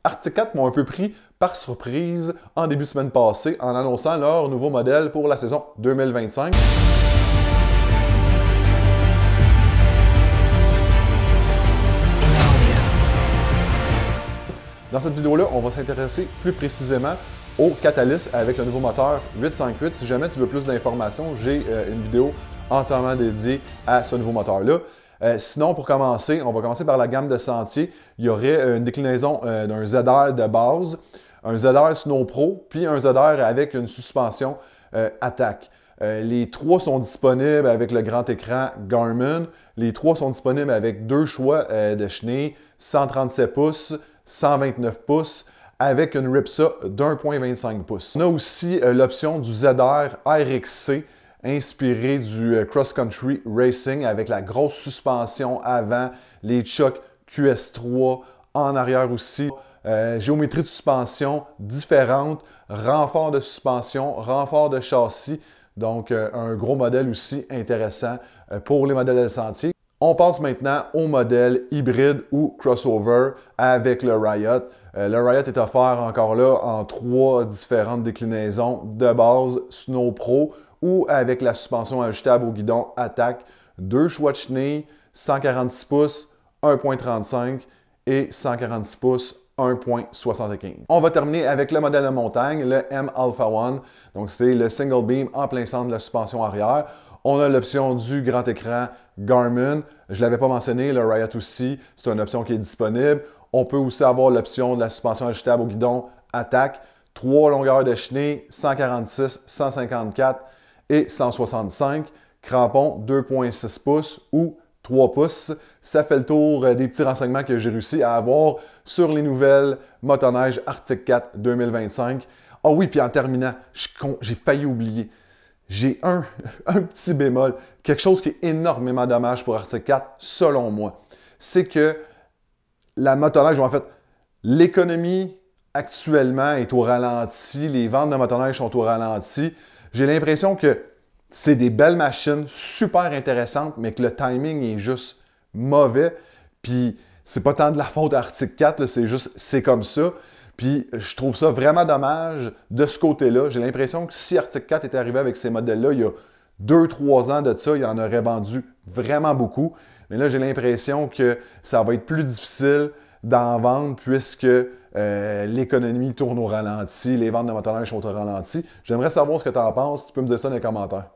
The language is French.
Arctic Cat m'ont un peu pris par surprise en début de semaine passée en annonçant leur nouveau modèle pour la saison 2025. Dans cette vidéo-là, on va s'intéresser plus précisément au Catalyst avec le nouveau moteur 858. Si jamais tu veux plus d'informations, j'ai une vidéo entièrement dédiée à ce nouveau moteur-là. Sinon, pour commencer, on va commencer par la gamme de sentiers. Il y aurait une déclinaison d'un ZR de base, un ZR Snow Pro, puis un ZR avec une suspension Attack. Les trois sont disponibles avec le grand écran Garmin. Les trois sont disponibles avec deux choix de chenilles, 137 pouces, 129 pouces, avec une Ripsa d'1.25 pouces. On a aussi l'option du ZR RXC, inspiré du cross-country racing avec la grosse suspension avant, les chocs QS3 en arrière aussi. Géométrie de suspension différente, renfort de suspension, renfort de châssis. Donc, un gros modèle aussi intéressant pour les modèles de sentier. On passe maintenant au modèle hybride ou crossover avec le Riot. Le Riot est offert encore là en trois différentes déclinaisons de base Snow Pro ou avec la suspension ajustable au guidon Attack, deux choix de chenilles, 146 pouces, 1.35 et 146 pouces, 1.75. On va terminer avec le modèle de montagne, le M Alpha One. Donc, c'est le single beam en plein centre de la suspension arrière. On a l'option du grand écran Garmin. Je ne l'avais pas mentionné, le Riot aussi, c'est une option qui est disponible. On peut aussi avoir l'option de la suspension ajustable au guidon Attack. Trois longueurs de chenilles, 146, 154 et 165. Crampons 2.6 pouces ou 3 pouces. Ça fait le tour des petits renseignements que j'ai réussi à avoir sur les nouvelles motoneiges Arctic Cat 2025. Ah oui, puis en terminant, j'ai failli oublier. J'ai un petit bémol, quelque chose qui est énormément dommage pour Arctic Cat, selon moi. C'est que la motoneige, en fait, l'économie actuellement est au ralenti, les ventes de motoneige sont au ralenti. J'ai l'impression que c'est des belles machines, super intéressantes, mais que le timing est juste mauvais. Puis, c'est pas tant de la faute d'Arctic Cat, c'est juste, c'est comme ça. Puis, je trouve ça vraiment dommage de ce côté-là. J'ai l'impression que si Arctic Cat était arrivé avec ces modèles-là il y a 2-3 ans de ça, il en aurait vendu vraiment beaucoup. Mais là, j'ai l'impression que ça va être plus difficile d'en vendre puisque l'économie tourne au ralenti, les ventes de motoneige sont au ralenti. J'aimerais savoir ce que tu en penses. Tu peux me dire ça dans les commentaires.